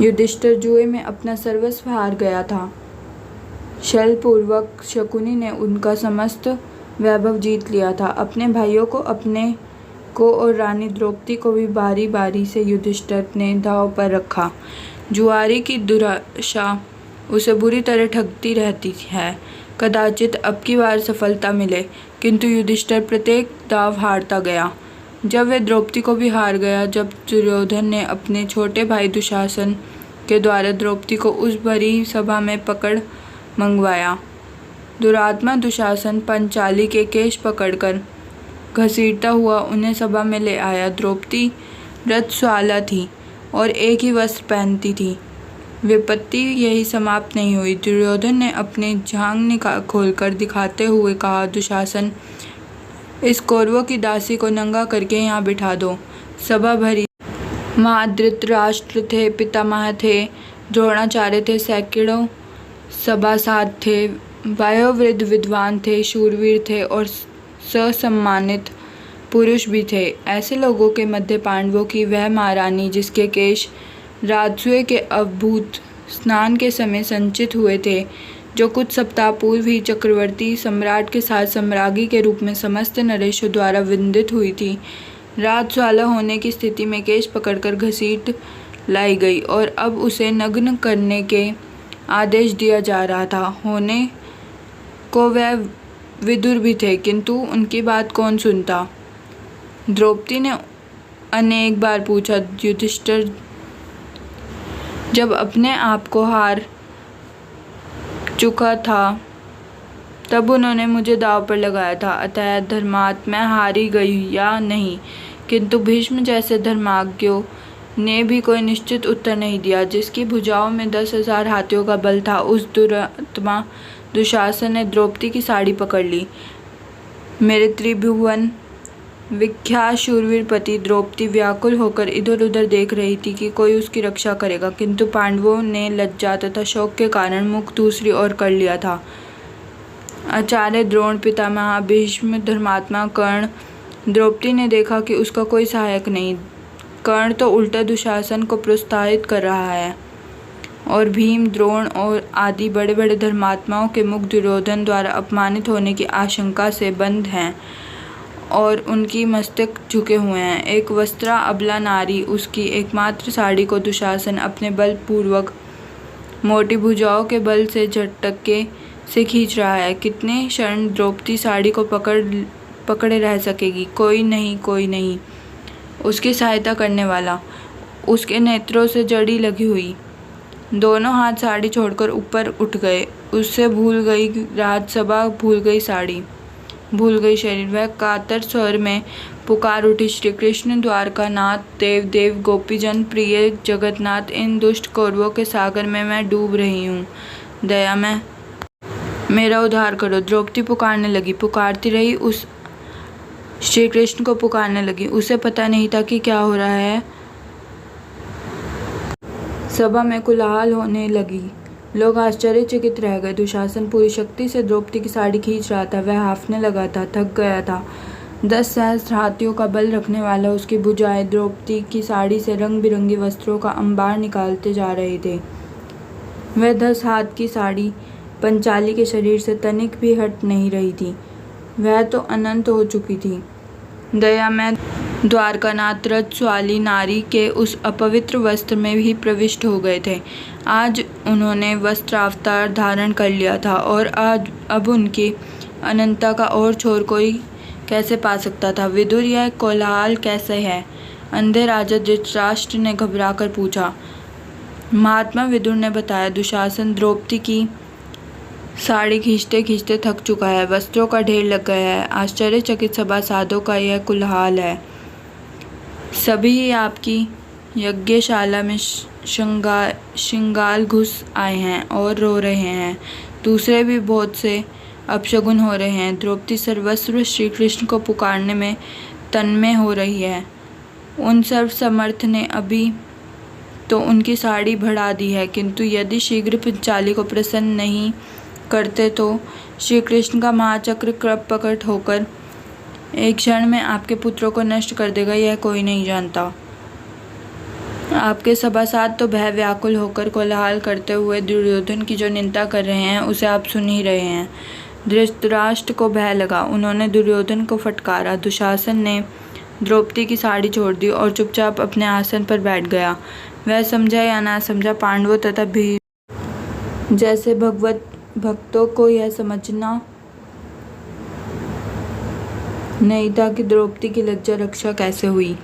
युधिष्ठिर जुए में अपना सर्वस्व हार गया था। छलपूर्वक शकुनी ने उनका समस्त वैभव जीत लिया था। अपने भाइयों को, अपने को और रानी द्रौपदी को भी बारी बारी से युधिष्ठिर ने दांव पर रखा। जुआरी की दुराशा उसे बुरी तरह ठगती रहती है। कदाचित अब की बार सफलता मिले, किंतु युधिष्ठिर प्रत्येक दांव हारता गया। जब वह द्रौपदी को भी हार गया, जब दुर्योधन ने अपने छोटे भाई दुशासन के द्वारा द्रौपदी को उस भरी सभा में पकड़ मंगवाया। दुरात्मा दुशासन पंचाली के केश पकड़कर घसीटता हुआ उन्हें सभा में ले आया। द्रौपदी रजस्वला थी और एक ही वस्त्र पहनती थी। विपत्ति यही समाप्त नहीं हुई। दुर्योधन ने अपनी जांघ खोलकर दिखाते हुए कहा, दुशासन, इस कौरवों की दासी को नंगा करके यहाँ बिठा दो। सभा भरी। मां धृतराष्ट्र थे, पितामह थे, द्रोणाचार्य थे, सैकड़ों सभासद थे, वयोवृद्ध विद्वान थे, शूरवीर थे और ससम्मानित पुरुष भी थे। ऐसे लोगों के मध्य पांडवों की वह महारानी, जिसके केश राजसूय के अभूत स्नान के समय संचित हुए थे, जो कुछ सप्ताह पूर्व ही चक्रवर्ती सम्राट के साथ सम्राज्ञी के रूप में समस्त नरेशों द्वारा वंदित हुई थी, राजस्वला होने की स्थिति में केश पकड़कर घसीट लाई गई और अब उसे नग्न करने के आदेश दिया जा रहा था। होने को वह विदुर भी थे, किंतु उनकी बात कौन सुनता। द्रौपदी ने अनेक बार पूछा। युधिष्ठिर जब अपने आप को हार चुका था, तब उन्होंने मुझे दांव पर लगाया था। अतः धर्मात्मा मैं हारी गई या नहीं, किंतु भीष्म जैसे धर्माज्ञों ने भी कोई निश्चित उत्तर नहीं दिया। जिसकी भुजाओं में 10,000 हाथियों का बल था, उस दुरात्मा दुशासन ने द्रौपदी की साड़ी पकड़ ली। मेरे त्रिभुवन विख्यात शूरवीर पति द्रौपदी व्याकुल होकर इधर उधर देख रही थी कि कोई उसकी रक्षा करेगा, किंतु पांडवों ने लज्जा तथा शोक के कारण मुख दूसरी ओर कर लिया था। आचार्य द्रोण, पितामह भीष्म, धर्मात्मा कर्ण। द्रौपदी ने देखा कि उसका कोई सहायक नहीं। कर्ण तो उल्टा दुशासन को प्रोत्साहित कर रहा है और भीम, द्रोण और आदि बड़े बड़े धर्मात्माओं के मुख दुर्योधन द्वारा अपमानित होने की आशंका से बंद हैं और उनकी मस्तक झुके हुए हैं। एक वस्त्रा अबला नारी, उसकी एकमात्र साड़ी को दुशासन अपने बलपूर्वक मोटी भुजाओं के बल से झटके से खींच रहा है। कितने क्षण द्रौपदी साड़ी को पकड़े रह सकेगी। कोई नहीं, कोई नहीं उसकी सहायता करने वाला। उसके नेत्रों से जड़ी लगी हुई। दोनों हाथ साड़ी छोड़कर ऊपर उठ गए। उससे भूल गई राजसभा, भूल गई साड़ी, भूल गई शरीर। वह कातर स्वर में पुकार उठी, श्री कृष्ण द्वारकानाथ, देव देव, गोपीजन प्रिय जगन्नाथ, इन दुष्ट कौरवों के सागर में मैं डूब रही हूँ। दया में मेरा उद्धार करो। द्रौपदी पुकारने लगी, पुकारती रही, उस श्री कृष्ण को पुकारने लगी। उसे पता नहीं था कि क्या हो रहा है। सभा में कोलाहल होने लगी। लोग आश्चर्यचकित रह गए। दुशासन पूरी शक्ति से द्रौपदी की साड़ी खींच रहा था। वह हांफने लगा था, थक गया था। 10 सहस्त्र हाथियों का बल रखने वाला उसकी भुजाएं द्रौपदी की साड़ी से रंग बिरंगे वस्त्रों का अंबार निकालते जा रहे थे। वह 10 हाथ की साड़ी पंचाली के शरीर से तनिक भी हट नहीं रही थी। वह तो अनंत हो चुकी थी। दया में द्वारकानाथ रजस्वाली नारी के उस अपवित्र वस्त्र में भी प्रविष्ट हो गए थे। आज उन्होंने वस्त्रावतार धारण कर लिया था और अब उनकी अनंतता का और छोर कोई कैसे पा सकता था। विदुर, यह कोलाहल कैसे है? अंधे राजा धृतराष्ट्र ने घबराकर पूछा। महात्मा विदुर ने बताया, दुशासन द्रौपदी की साड़ी खींचते खींचते थक चुका है, वस्त्रों का ढेर लग गया है। आश्चर्यचकित सभासदों का यह कोलाहल है। सभी आपकी यज्ञशाला में श्रृंगार घुस आए हैं और रो रहे हैं। दूसरे भी बहुत से अपशगुन हो रहे हैं। द्रौपदी सर्वस्व श्री कृष्ण को पुकारने में तन्मय हो रही है। उन सर्वसमर्थ ने अभी तो उनकी साड़ी बढ़ा दी है, किंतु यदि शीघ्र पंचाली को प्रसन्न नहीं करते तो श्री कृष्ण का महाचक्र कृप प्रकट होकर एक क्षण में आपके पुत्रों को नष्ट कर देगा, यह कोई नहीं जानता। आपके सभासद तो भय व्याकुल होकर कोलाहल करते हुए दुर्योधन की जो निंदा कर रहे हैं उसे आप सुन ही रहे हैं। धृतराष्ट्र को भय लगा। उन्होंने दुर्योधन को फटकारा। दुशासन ने द्रौपदी की साड़ी छोड़ दी और चुपचाप अपने आसन पर बैठ गया। वह समझा या ना समझा, पांडवों तथा भीम जैसे भगवत भक्तों को यह समझना नहीं था कि द्रौपदी की लज्जा रक्षा कैसे हुई।